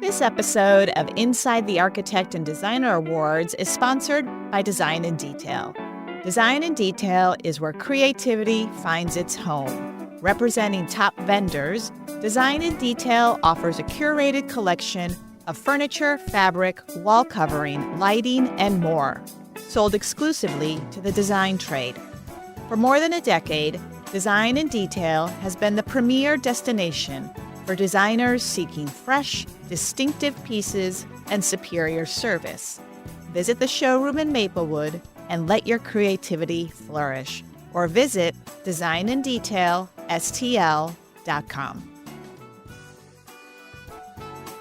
This episode of Inside the Architect and Designer Awards is sponsored by Design in Detail. Design in Detail is where creativity finds its home. Representing top vendors, Design in Detail offers a curated collection of furniture, fabric, wall covering, lighting, and more, sold exclusively to the design trade. For more than a decade, Design in Detail has been the premier destination for designers seeking fresh, distinctive pieces and superior service. Visit the showroom in Maplewood and let your creativity flourish, or visit designindetailstl.com.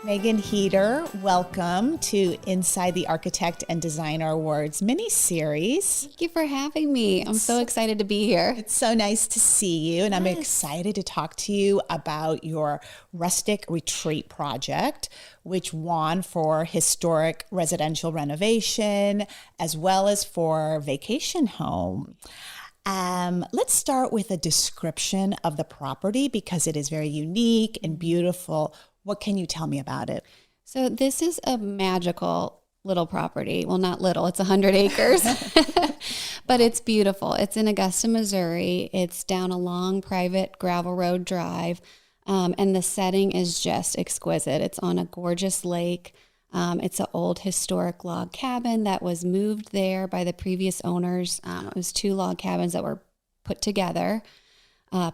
Meghan Heeter, welcome to Inside the Architect and Designer Awards mini-series. Thank you for having me. I'm so excited to be here. It's so nice to see you, and I'm excited to talk to you about your rustic retreat project, which won for historic residential renovation as well as for vacation home. Let's start with a description of the property because it is very unique and beautiful. What can you tell me about it? So this is a magical little property. Well, not little, it's 100 acres, but it's beautiful. It's in Augusta, Missouri. It's down a long private gravel road drive, and the setting is just exquisite. It's on a gorgeous lake. It's an old historic log cabin that was moved there by the previous owners. It was 2 log cabins that were put together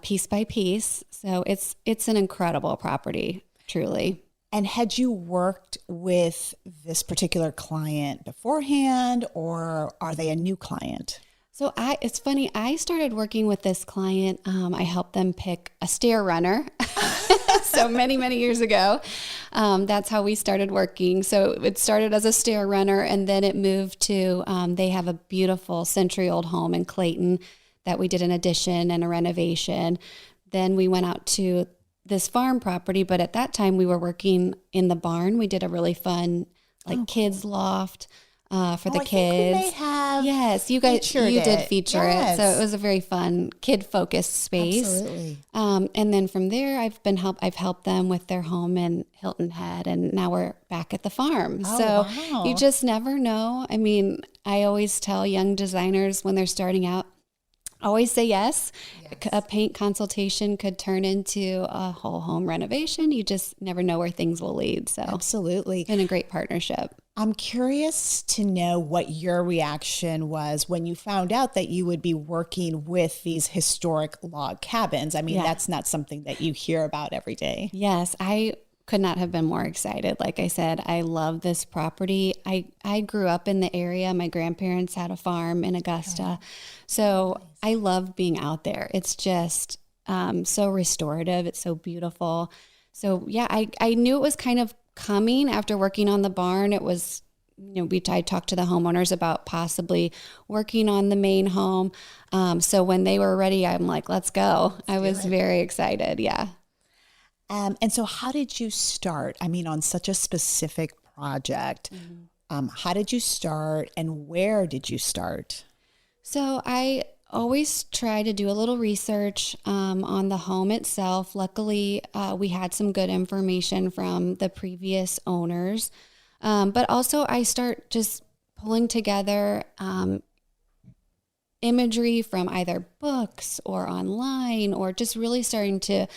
piece by piece. So it's an incredible property. Truly. And had you worked with this particular client beforehand, or are they a new client? So it's funny, I started working with this client. I helped them pick a stair runner. So many, many years ago. That's how we started working. So it started as a stair runner, and then it moved to, they have a beautiful century-old home in Clayton that we did an addition and a renovation. Then we went out to this farm property, but at that time we were working in the barn. We did a really fun kids loft for the kids. I think we may have you did feature it. So it was a very fun kid focused space. Absolutely. And then from there I've helped them with their home in Hilton Head, and now we're back at the farm. Wow. You just never know. I mean, I always tell young designers when they're starting out, always say yes. A paint consultation could turn into a whole home renovation. You just never know where things will lead. So absolutely. It's been a great partnership. I'm curious to know what your reaction was when you found out that you would be working with these historic log cabins. I mean, that's not something that you hear about every day. Yes, I could not have been more excited. Like I said, I love this property. I grew up in the area. My grandparents had a farm in Augusta. So I love being out there. It's just so restorative. It's so beautiful. So yeah, I knew it was kind of coming after working on the barn. It was, I talked to the homeowners about possibly working on the main home. So when they were ready, I'm like, let's go. I was very excited. Yeah. And so how did you start? I mean, on such a specific project, how did you start and where did you start? So I always try to do a little research on the home itself. Luckily, we had some good information from the previous owners. But also I start just pulling together imagery from either books or online, or just really starting to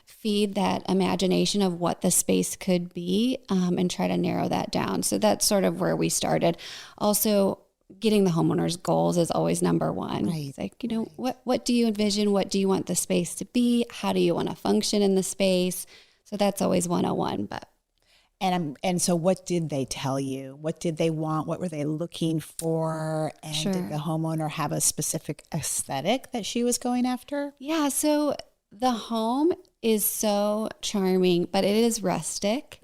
feed that imagination of what the space could be, and try to narrow that down. So that's sort of where we started. Also, getting the homeowner's goals is always number one. Right. It's like, what do you envision? What do you want the space to be? How do you want to function in the space? So that's always 101. And so what did they tell you? What did they want? What were they looking for? And did the homeowner have a specific aesthetic that she was going after? Yeah, so the home is so charming, but it is rustic.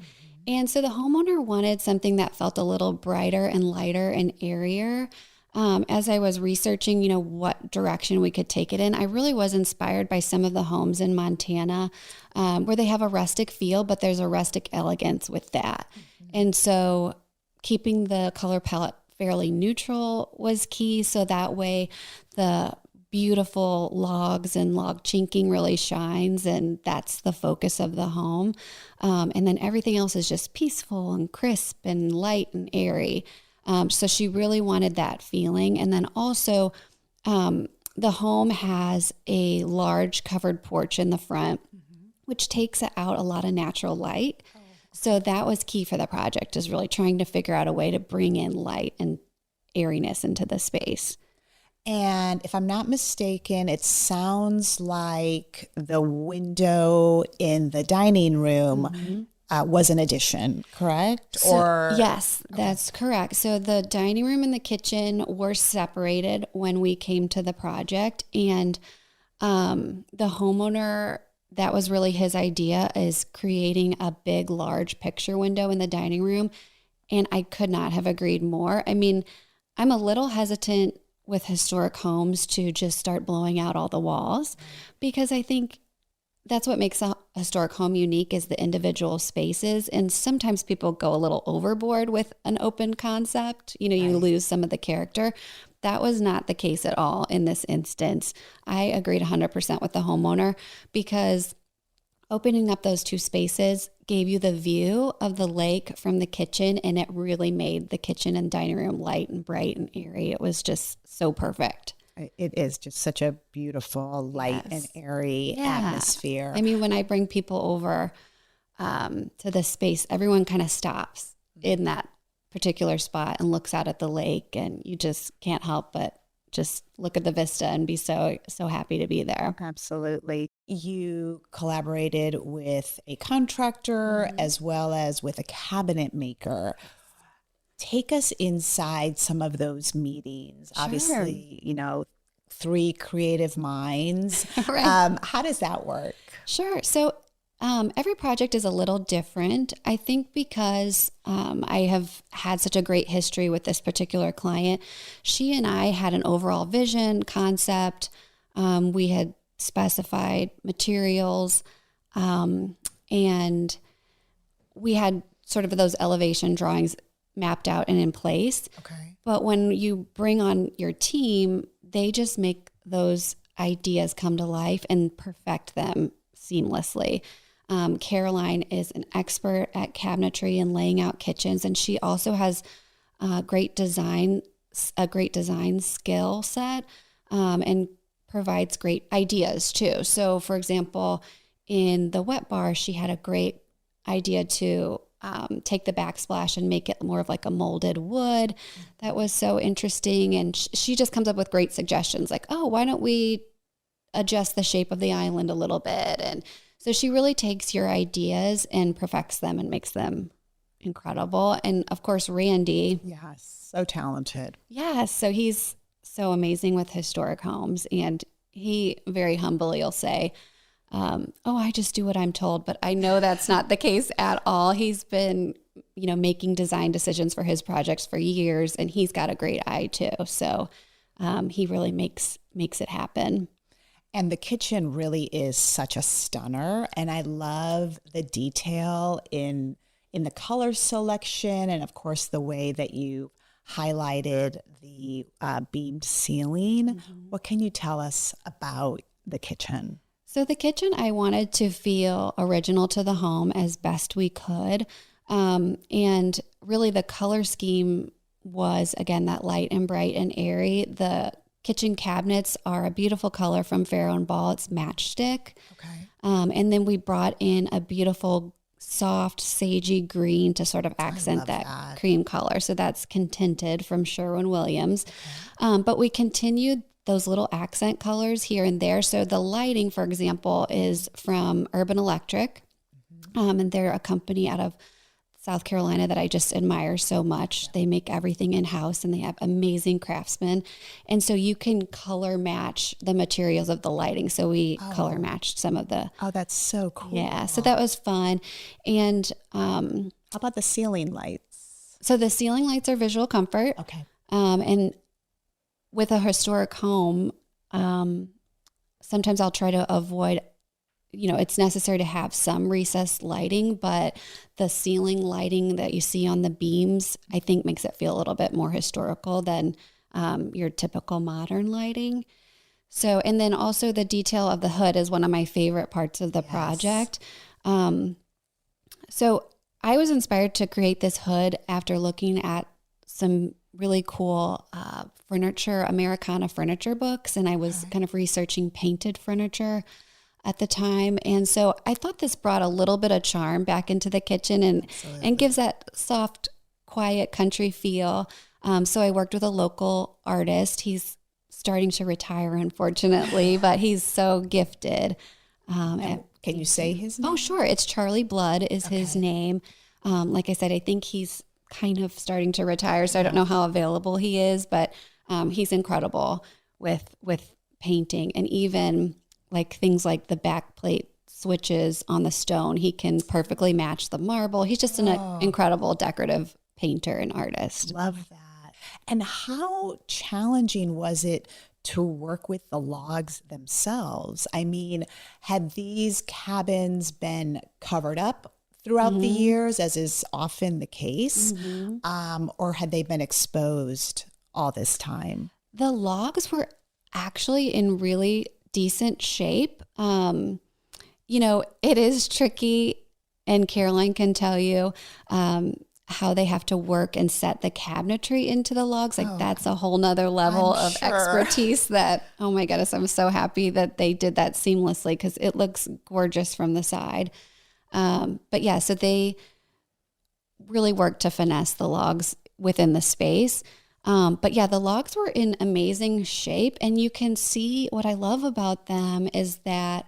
And so the homeowner wanted something that felt a little brighter and lighter and airier. As I was researching, what direction we could take it in, I really was inspired by some of the homes in Montana where they have a rustic feel, but there's a rustic elegance with that. And so keeping the color palette fairly neutral was key. So that way the beautiful logs and log chinking really shines, and that's the focus of the home. And then everything else is just peaceful and crisp and light and airy. So she really wanted that feeling. And then also the home has a large covered porch in the front, which takes out a lot of natural light. So that was key for the project, is really trying to figure out a way to bring in light and airiness into the space. And if I'm not mistaken, it sounds like the window in the dining room was an addition, correct? Yes, that's correct. So the dining room and the kitchen were separated when we came to the project. And the homeowner, that was really his idea, is creating a big, large picture window in the dining room. And I could not have agreed more. I mean, I'm a little hesitant with historic homes to just start blowing out all the walls, because I think that's what makes a historic home unique, is the individual spaces. And sometimes people go a little overboard with an open concept. You know, you lose some of the character. That was not the case at all in this instance. I agreed 100% with the homeowner, because opening up those two spaces gave you the view of the lake from the kitchen, and it really made the kitchen and dining room light and bright and airy. It was just so perfect. It is just such a beautiful, light and airy atmosphere. I mean, when I bring people over to this space, everyone kind of stops in that particular spot and looks out at the lake, and you just can't help but just look at the vista and be so happy to be there. Absolutely. You collaborated with a contractor as well as with a cabinet maker. Take us inside some of those meetings. Sure. Obviously, you know, 3 creative minds. Right. How does that work? Sure. So every project is a little different. I think because I have had such a great history with this particular client, she and I had an overall vision, concept. We had specified materials, and we had sort of those elevation drawings mapped out and in place. Okay. But when you bring on your team, they just make those ideas come to life and perfect them seamlessly. Caroline is an expert at cabinetry and laying out kitchens, and she also has a great design skill set, and provides great ideas too. So, for example, in the wet bar, she had a great idea to take the backsplash and make it more of like a molded wood. That was so interesting, and she just comes up with great suggestions, like, oh, why don't we adjust the shape of the island a little bit? And so she really takes your ideas and perfects them and makes them incredible. And of course, Randy. Yes, so talented. Yes, so he's so amazing with historic homes. And he very humbly will say, oh, I just do what I'm told. But I know that's not the case at all. He's been, you know, making design decisions for his projects for years, and he's got a great eye too. So he really makes it happen. And the kitchen really is such a stunner. And I love the detail in the color selection, and of course the way that you highlighted the beamed ceiling. What can you tell us about the kitchen? So the kitchen, I wanted to feel original to the home as best we could. And really the color scheme was, again, that light and bright and airy. The kitchen cabinets are a beautiful color from Farrow & Ball. It's matchstick. Okay. And then we brought in a beautiful soft sagey green to sort of accent that cream color. So that's Contented from Sherwin-Williams. Okay. But we continued those little accent colors here and there. So the lighting, for example, is from Urban Electric. And they're a company out of South Carolina that I just admire so much. They make everything in-house, and they have amazing craftsmen. And so you can color match the materials of the lighting. So we color matched some of the... Oh, that's so cool. Yeah, so that was fun. And how about the ceiling lights? So the ceiling lights are visual comfort. Okay. And with a historic home, sometimes I'll try to avoid, you know, it's necessary to have some recessed lighting, but the ceiling lighting that you see on the beams, I think makes it feel a little bit more historical than your typical modern lighting. So, and then also the detail of the hood is one of my favorite parts of the project. So I was inspired to create this hood after looking at some really cool furniture, Americana furniture books. And I was kind of researching painted furniture at the time. And so I thought this brought a little bit of charm back into the kitchen and gives that soft, quiet country feel. So I worked with a local artist. He's starting to retire, unfortunately, but he's so gifted. Can you say his name? Oh, sure. It's Charlie Blood is his name. Like I said, I think he's kind of starting to retire, so I don't know how available he is, but he's incredible with painting, and even like things like the backplate switches on the stone. He can perfectly match the marble. He's just an incredible decorative painter and artist. Love that. And how challenging was it to work with the logs themselves? I mean, had these cabins been covered up throughout the years, as is often the case, or had they been exposed all this time? The logs were actually in really decent shape. You know, it is tricky, and Caroline can tell you how they have to work and set the cabinetry into the logs. Like that's a whole nother level of expertise that, oh my goodness, I'm so happy that they did that seamlessly because it looks gorgeous from the side. But yeah, so they really worked to finesse the logs within the space. But yeah, the logs were in amazing shape, and you can see what I love about them is that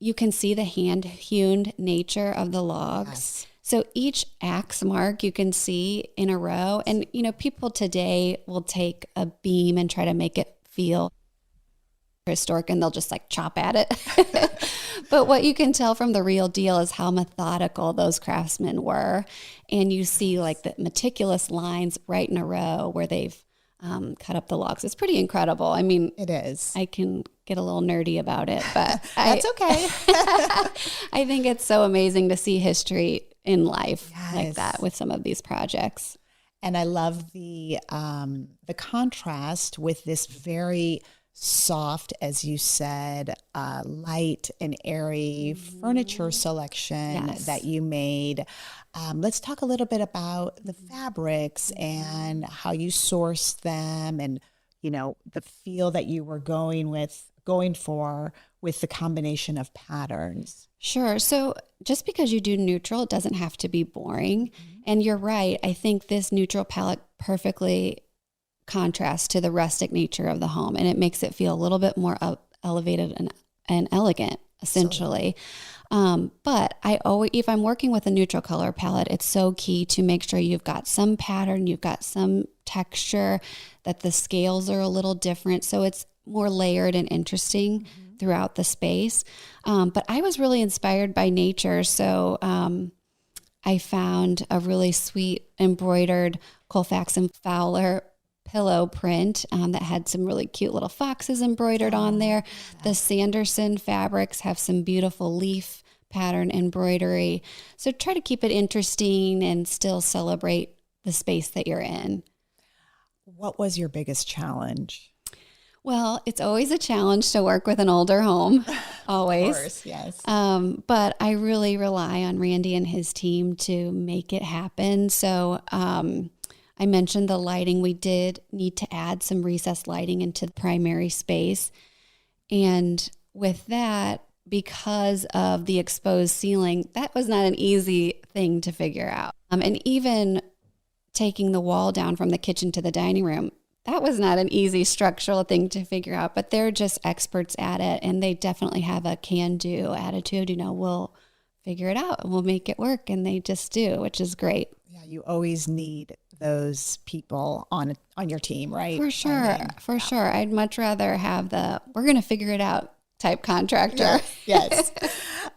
you can see the hand-hewn nature of the logs. Yes. So each axe mark you can see in a row. And, you know, people today will take a beam and try to make it feel historic, and they'll just like chop at it. But what you can tell from the real deal is how methodical those craftsmen were. And you see like the meticulous lines right in a row where they've cut up the logs. It's pretty incredible. I mean, it is. I can get a little nerdy about it, but that's okay. I think it's so amazing to see history in life like that with some of these projects. And I love the contrast with this very soft, as you said, light and airy furniture selection that you made. Let's talk a little bit about the fabrics and how you sourced them, and you know the feel that you were going for with the combination of patterns. Sure. So just because you do neutral, it doesn't have to be boring. And you're right. I think this neutral palette perfectly contrasts to the rustic nature of the home, and it makes it feel a little bit more elevated and elegant, essentially. But if I'm working with a neutral color palette, it's so key to make sure you've got some pattern, you've got some texture, that the scales are a little different, so it's more layered and interesting throughout the space. But I was really inspired by nature, so I found a really sweet embroidered Colfax and Fowler pillow print that had some really cute little foxes embroidered on there. The Sanderson fabrics have some beautiful leaf pattern embroidery. So try to keep it interesting and still celebrate the space that you're in. What was your biggest challenge? Well, it's always a challenge to work with an older home, always. Of course, yes. But I really rely on Randy and his team to make it happen. So I mentioned the lighting. We did need to add some recessed lighting into the primary space. And with that, because of the exposed ceiling, that was not an easy thing to figure out. And even taking the wall down from the kitchen to the dining room, that was not an easy structural thing to figure out, but they're just experts at it, and they definitely have a can-do attitude. You know, we'll figure it out and we'll make it work, and they just do, which is great. Yeah, you always need those people on your team, right? For sure, sure. I'd much rather have we're going to figure it out type contractor. Yes.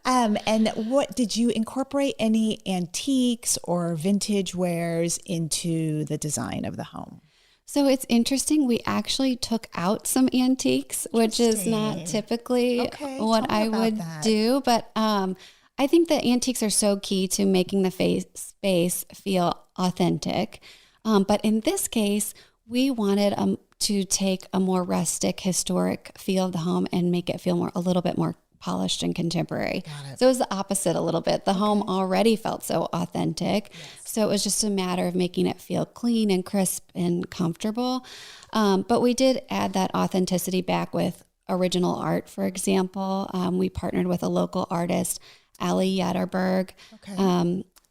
And what did you incorporate any antiques or vintage wares into the design of the home? So it's interesting. We actually took out some antiques, which is not typically what I would do. But I think the antiques are so key to making the space feel authentic. But in this case, We wanted to take a more rustic, historic feel of the home and make it feel a little bit more polished and contemporary. So it was the opposite a little bit. The home already felt so authentic. Yes. So it was just a matter of making it feel clean and crisp and comfortable. But we did add that authenticity back with original art, for example. We partnered with a local artist, Ali Yetterberg.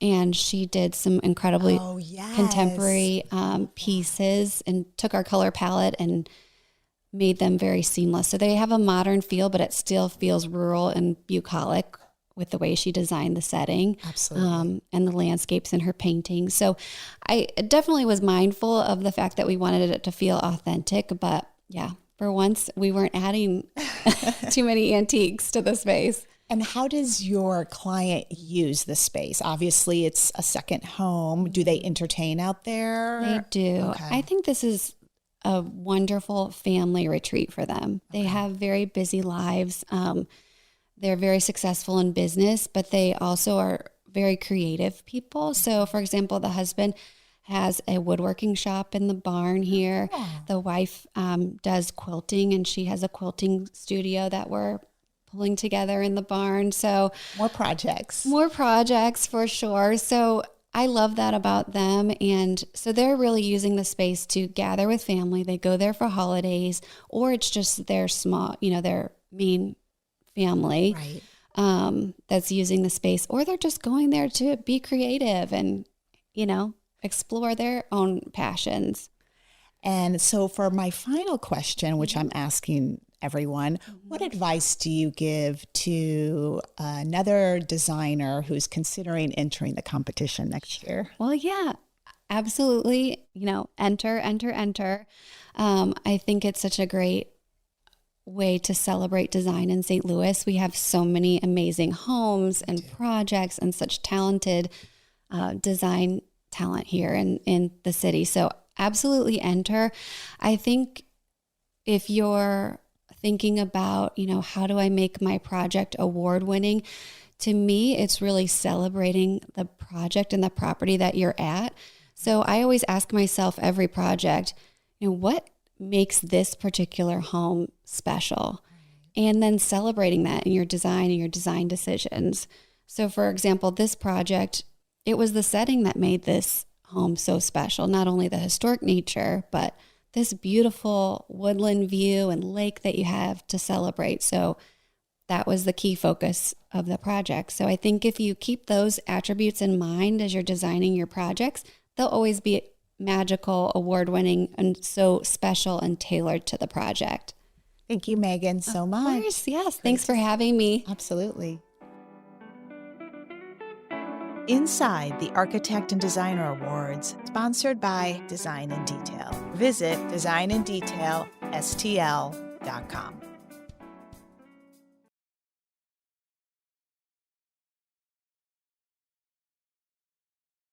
And she did some incredibly contemporary pieces and took our color palette and made them very seamless. So they have a modern feel, but it still feels rural and bucolic with the way she designed the setting. Absolutely. And the landscapes in her paintings. So I definitely was mindful of the fact that we wanted it to feel authentic, but yeah, for once we weren't adding too many antiques to the space. And how does your client use the space? Obviously, it's a second home. Do they entertain out there? They do. Okay. I think this is a wonderful family retreat for them. They have very busy lives. They're very successful in business, but they also are very creative people. So, for example, the husband has a woodworking shop in the barn here. The wife does quilting, and she has a quilting studio that we're pulling together in the barn. So more projects for sure. So I love that about them. And so they're really using the space to gather with family. They go there for holidays, or it's just their small, their main family that's using the space, or they're just going there to be creative and, explore their own passions. And so for my final question, which I'm asking everyone, what advice do you give to another designer who's considering entering the competition next year? Well, yeah, absolutely. Enter. I think it's such a great way to celebrate design in St. Louis. We have so many amazing homes and projects and such talented design talent here in the city. So absolutely enter. I think if you're thinking about, how do I make my project award winning? To me, it's really celebrating the project and the property that you're at. So I always ask myself every project, what makes this particular home special? And then celebrating that in your design and your design decisions. So for example, this project, it was the setting that made this home so special, not only the historic nature, but this beautiful woodland view and lake that you have to celebrate. So that was the key focus of the project. So I think if you keep those attributes in mind as you're designing your projects, they'll always be magical, award-winning, and so special and tailored to the project. Thank you, Meghan, so much. Of course, yes. Thanks for having me. Absolutely. Inside the Architect and Designer Awards, sponsored by Design in Detail. Visit designinDetailSTL.com.